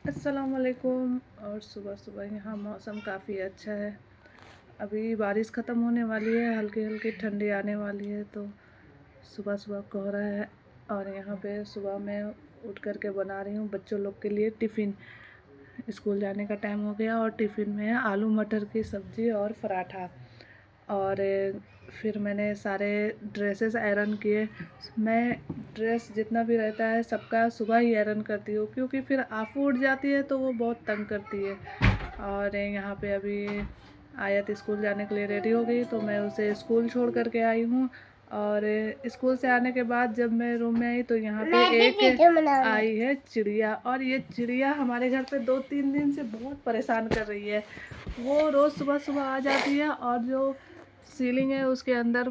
अस्सलाम वालेकुम। और सुबह सुबह यहाँ मौसम काफ़ी अच्छा है। अभी बारिश ख़त्म होने वाली है, हल्की हल्की ठंडी आने वाली है। तो सुबह सुबह कोहरा है और यहाँ पे सुबह मैं उठ कर के बना रही हूँ बच्चों लोग के लिए टिफ़िन। स्कूल जाने का टाइम हो गया और टिफ़िन में है आलू मटर की सब्ज़ी और पराठा। और फिर मैंने सारे ड्रेसेस आयरन किए। मैं ड्रेस जितना भी रहता है सबका सुबह ही आयरन करती हूँ, क्योंकि फिर आफू उठ जाती है तो वो बहुत तंग करती है। और यहाँ पे अभी आयत स्कूल जाने के लिए रेडी हो गई तो मैं उसे स्कूल छोड़ कर के आई हूँ। और स्कूल से आने के बाद जब मैं रूम में आई तो यहाँ पे एक आई है चिड़िया। और ये चिड़िया हमारे घर पे 2-3 दिन से बहुत परेशान कर रही है। वो रोज़ सुबह सुबह आ जाती है और जो सीलिंग है उसके अंदर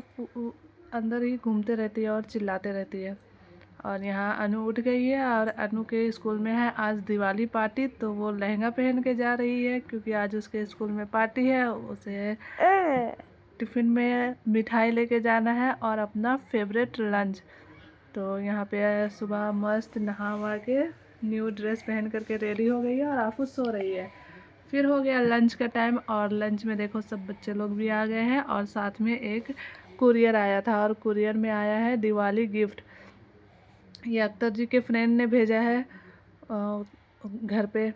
अंदर ही घूमते रहती है और चिल्लाते रहती है। और यहाँ अनु उठ गई है और अनु के स्कूल में है आज दिवाली पार्टी, तो वो लहंगा पहन के जा रही है क्योंकि आज उसके स्कूल में पार्टी है। उसे टिफ़िन में मिठाई लेके जाना है और अपना फेवरेट लंच। तो यहाँ पे सुबह मस्त नहा वहा के न्यू ड्रेस पहन करके रेडी हो गई है और आफू सो रही है। फिर हो गया लंच का टाइम और लंच में देखो सब बच्चे लोग भी आ गए हैं और साथ में एक कुरियर आया था और कुरियर में आया है दिवाली गिफ्ट। ये अख्तर जी के फ्रेंड ने भेजा है घर पे।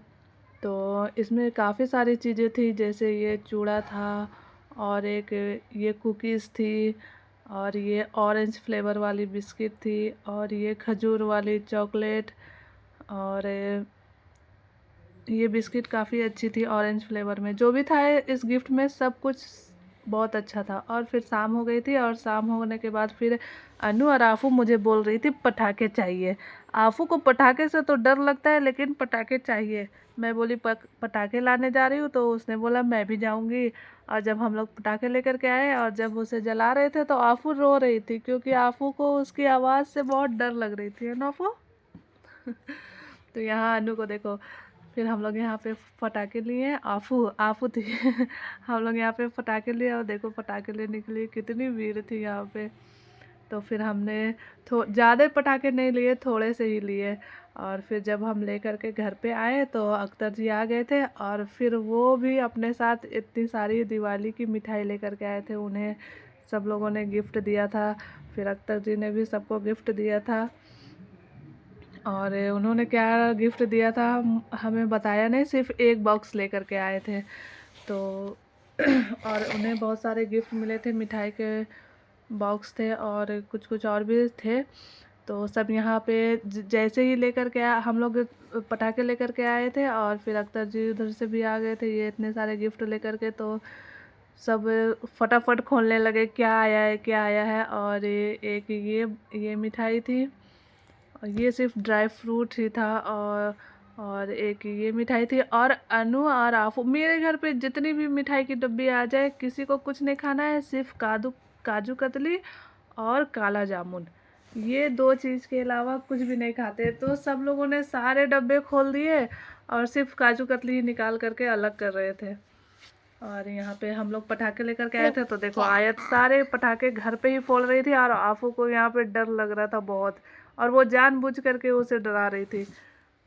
तो इसमें काफ़ी सारी चीज़ें थी, जैसे ये चूड़ा था और एक ये कुकीज़ थी और ये ऑरेंज फ्लेवर वाली बिस्किट थी और ये खजूर वाली चॉकलेट। और ये बिस्किट काफ़ी अच्छी थी ऑरेंज फ्लेवर में। जो भी था इस गिफ्ट में सब कुछ बहुत अच्छा था। और फिर शाम हो गई थी और शाम होने के बाद फिर अनु और आफू मुझे बोल रही थी पटाखे चाहिए। आफू को पटाखे से तो डर लगता है लेकिन पटाखे चाहिए। मैं बोली पटाखे लाने जा रही हूँ, तो उसने बोला मैं भी जाऊँगी। और जब हम लोग पटाखे लेकर के आए और जब उसे जला रहे थे तो आफू रो रही थी, क्योंकि आफू को उसकी आवाज़ से बहुत डर लग रही थी, है ना आफू? तो यहाँ अनु को देखो। फिर हम लोग यहाँ पे पटाखे लिए, आफू आफू थी हम लोग यहाँ पे पटाखे लिए और देखो पटाखे लेने के लिए कितनी भीड़ थी यहाँ पे। तो फिर हमने ज़्यादा पटाखे नहीं लिए, थोड़े से ही लिए। और फिर जब हम लेकर के घर पे आए तो अख्तर जी आ गए थे और फिर वो भी अपने साथ इतनी सारी दिवाली की मिठाई लेकर के आए थे। उन्हें सब लोगों ने गिफ्ट दिया था, फिर अख्तर जी ने भी सबको गिफ्ट दिया था। और उन्होंने क्या गिफ्ट दिया था हमें बताया नहीं, सिर्फ एक बॉक्स लेकर के आए थे। तो और उन्हें बहुत सारे गिफ्ट मिले थे, मिठाई के बॉक्स थे और कुछ कुछ और भी थे। तो सब यहाँ पे जैसे ही लेकर के हम लोग पटाखे लेकर के आए थे और फिर अख्तर जी उधर से भी आ गए थे ये इतने सारे गिफ्ट लेकर के। तो सब फटाफट खोलने लगे क्या आया है क्या आया है। और एक ये मिठाई थी और ये सिर्फ ड्राई फ्रूट ही था। और एक ये मिठाई थी। और अनु और आफू, मेरे घर पे जितनी भी मिठाई की डब्बी आ जाए किसी को कुछ नहीं खाना है, सिर्फ काजू कतली और काला जामुन, ये दो चीज़ के अलावा कुछ भी नहीं खाते। तो सब लोगों ने सारे डब्बे खोल दिए और सिर्फ काजू कतली ही निकाल करके अलग कर रहे थे। और यहाँ पे हम लोग पटाखे लेकर के आए थे तो देखो आयत सारे पटाखे घर पे ही फोड़ रही थी और आफू को यहाँ पे डर लग रहा था बहुत, और वो जानबूझ करके उसे डरा रही थी।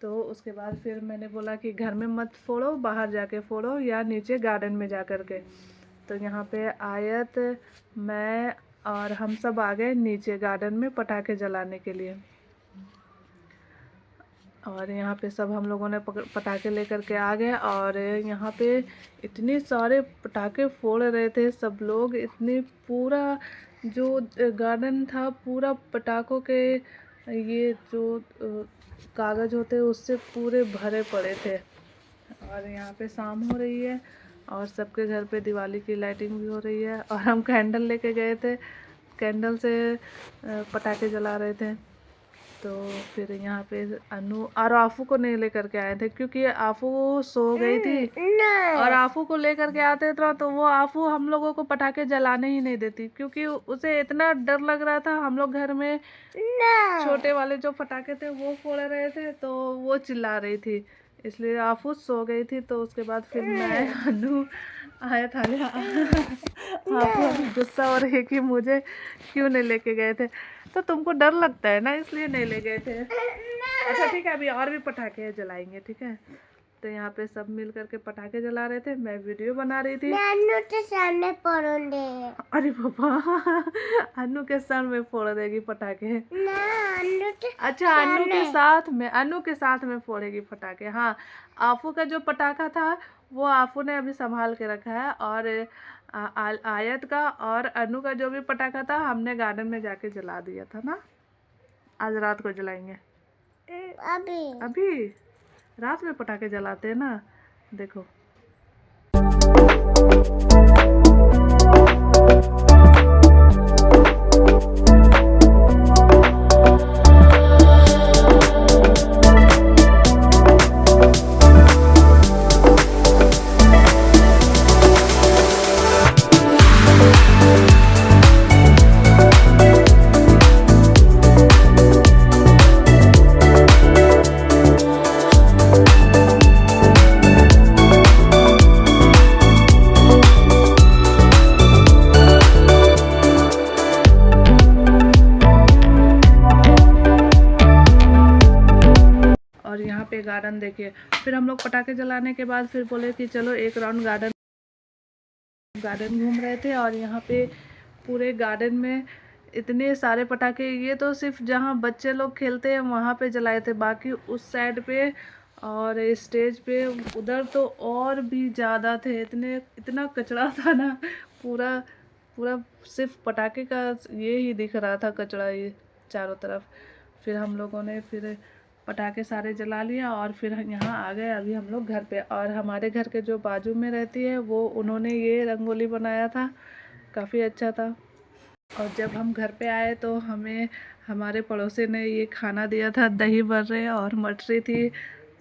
तो उसके बाद फिर मैंने बोला कि घर में मत फोड़ो, बाहर जाके फोड़ो या नीचे गार्डन में जा कर के। तो यहाँ पे आयत, मैं और हम सब आ गए नीचे गार्डन में पटाखे जलाने के लिए। और यहाँ पे सब हम लोगों ने पटाखे लेकर के आ गए और यहाँ पे इतने सारे पटाखे फोड़ रहे थे सब लोग। इतने पूरा जो गार्डन था पूरा पटाखों के ये जो कागज़ होते हैं उससे पूरे भरे पड़े थे। और यहाँ पे शाम हो रही है और सबके घर पे दिवाली की लाइटिंग भी हो रही है। और हम कैंडल लेके गए थे, कैंडल से पटाखे जला रहे थे। तो फिर यहाँ पे अनु और आफू को नहीं लेकर के आए थे क्योंकि आफू सो गई थी। और आफू को लेकर के आते तो वो आफू हम लोगों को पटाखे जलाने ही नहीं देती, क्योंकि उसे इतना डर लग रहा था। हम लोग घर में छोटे वाले जो पटाखे थे वो फोड़ रहे थे तो वो चिल्ला रही थी, इसलिए आफू सो गई थी। तो उसके बाद फिर मैं अनु आया था आफू अभी गुस्सा हो रही है कि मुझे क्यों नहीं लेके गए थे। तो तुमको डर लगता है ना, इसलिए नहीं ले गए थे। अच्छा ठीक है, अभी और भी पटाखे जलाएंगे, ठीक है। तो यहाँ पे सब मिल करके पटाखे जला रहे थे, मैं वीडियो बना रही थी। अन्नू के सामने फोड़ेंगे। अरे पापा, अन्नू के सर में फोड़ देगी पटाखे ना, अन्नू के अच्छा अन्नू के साथ में फोड़ेगी पटाखे। हाँ, आफू का जो पटाखा था वो आफू ने अभी संभाल के रखा है, और आयत का और अन्नू का जो भी पटाखा था हमने गार्डन में जाके जला दिया था ना। आज रात को जलाएंगे। अभी रात में पटाखे जलाते हैं ना, देखो। और यहाँ पे गार्डन देखिए। फिर हम लोग पटाखे जलाने के बाद फिर बोले कि चलो एक राउंड गार्डन घूम रहे थे, और यहाँ पे पूरे गार्डन में इतने सारे पटाखे, ये तो सिर्फ जहाँ बच्चे लोग खेलते हैं वहाँ पे जलाए थे, बाकी उस साइड पे और स्टेज पे उधर तो और भी ज़्यादा थे। इतना कचरा था ना, पूरा पूरा सिर्फ पटाखे का ये ही दिख रहा था, कचरा ये चारों तरफ। फिर हम लोगों ने फिर पटाखे सारे जला लिया और फिर यहाँ आ गए अभी हम लोग घर पे। और हमारे घर के जो बाजू में रहती है वो, उन्होंने ये रंगोली बनाया था, काफ़ी अच्छा था। और जब हम घर पे आए तो हमें हमारे पड़ोसी ने ये खाना दिया था, दही बर्रे और मटरी थी।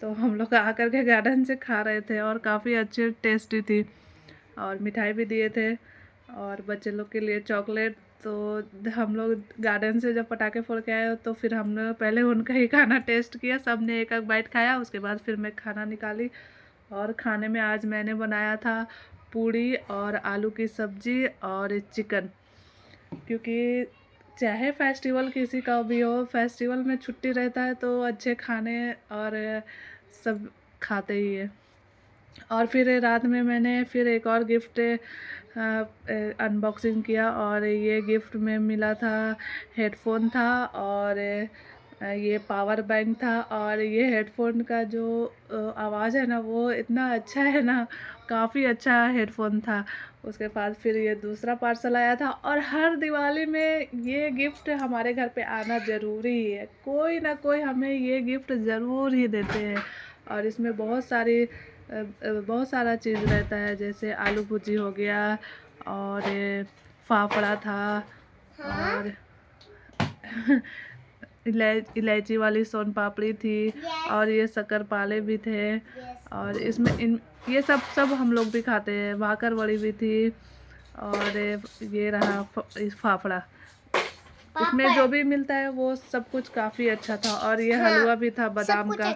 तो हम लोग आकर के गार्डन से खा रहे थे और काफ़ी अच्छी टेस्टी थी। और मिठाई भी दिए थे और बच्चे लोग के लिए चॉकलेट। तो हम लोग गार्डन से जब पटाखे फोड़ के आए तो फिर हमने पहले उनका ही खाना टेस्ट किया, सब ने एक एक बाइट खाया। उसके बाद फिर मैं खाना निकाली, और खाने में आज मैंने बनाया था पूड़ी और आलू की सब्ज़ी और चिकन। क्योंकि चाहे फेस्टिवल किसी का भी हो, फेस्टिवल में छुट्टी रहता है तो अच्छे खाने और सब खाते ही है। और फिर रात में मैंने फिर एक और गिफ्ट अनबॉक्सिंग किया, और ये गिफ्ट में मिला था हेडफोन था, और ये पावर बैंक था। और ये हेडफोन का जो आवाज़ है ना वो इतना अच्छा है ना, काफ़ी अच्छा हेडफोन था। उसके बाद फिर ये दूसरा पार्सल आया था। और हर दिवाली में ये गिफ्ट हमारे घर पे आना ज़रूरी है, कोई ना कोई हमें ये गिफ्ट ज़रूर ही देते हैं। और इसमें बहुत सारा चीज़ रहता है, जैसे आलू भुजी हो गया, और फाफड़ा था, और इलायची वाली सोन पापड़ी थी, और ये शक्करपारे भी थे। और इसमें ये सब हम लोग भी खाते हैं। भाकर बड़ी भी थी, और ये रहा फाफड़ा। इसमें जो भी मिलता है वो सब कुछ काफ़ी अच्छा था। और ये हलवा भी था बादाम का।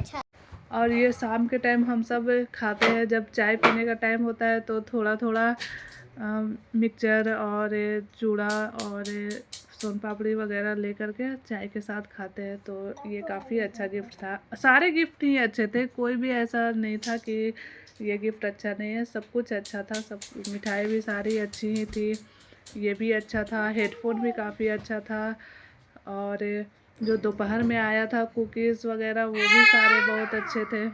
और ये शाम के टाइम हम सब खाते हैं, जब चाय पीने का टाइम होता है तो थोड़ा थोड़ा मिक्सचर और चूड़ा और सोन पापड़ी वगैरह लेकर के चाय के साथ खाते हैं। तो ये काफ़ी अच्छा गिफ्ट था। सारे गिफ्ट ही अच्छे थे, कोई भी ऐसा नहीं था कि ये गिफ्ट अच्छा नहीं है, सब कुछ अच्छा था। सब मिठाई भी सारी अच्छी ही थी, ये भी अच्छा था, हेडफोन भी काफ़ी अच्छा था। और जो दोपहर में आया था कुकीज़ वगैरह वो भी सारे बहुत अच्छे थे।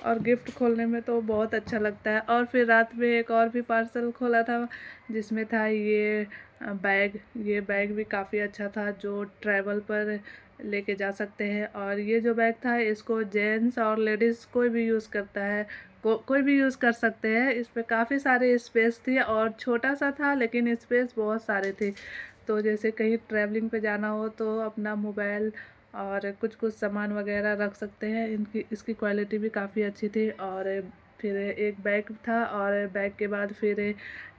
और गिफ्ट खोलने में तो बहुत अच्छा लगता है। और फिर रात में एक और भी पार्सल खोला था, जिसमें था ये बैग भी काफ़ी अच्छा था, जो ट्रैवल पर लेके जा सकते हैं। और ये जो बैग था इसको जेंट्स और लेडीज़ कोई भी यूज़ करता है, कोई भी यूज़ कर सकते हैं। इस पर काफ़ी सारे स्पेस थी, और छोटा सा था लेकिन स्पेस बहुत सारे थे। तो जैसे कहीं ट्रैवलिंग पे जाना हो तो अपना मोबाइल और कुछ कुछ सामान वगैरह रख सकते हैं। इसकी क्वालिटी भी काफ़ी अच्छी थी। और फिर एक बैग था, और बैग के बाद फिर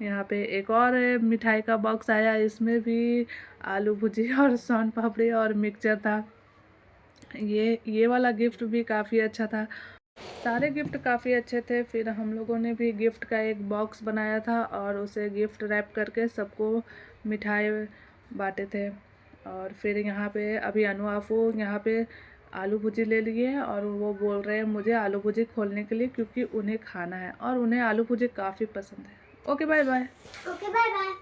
यहाँ पे एक और मिठाई का बॉक्स आया, इसमें भी आलू भुजी और सोन पापड़ी और मिक्सचर था। ये वाला गिफ्ट भी काफ़ी अच्छा था। सारे गिफ्ट काफ़ी अच्छे थे। फिर हम लोगों ने भी गिफ्ट का एक बॉक्स बनाया था और उसे गिफ्ट रैप करके सबको मिठाई बांटे थे। और फिर यहाँ पे अभी अनु आपू यहाँ पे आलू भुजी ले लिए हैं और वो बोल रहे हैं मुझे आलू भुजी खोलने के लिए, क्योंकि उन्हें खाना है और उन्हें आलू भुजी काफ़ी पसंद है। Okay bye bye. Okay bye bye.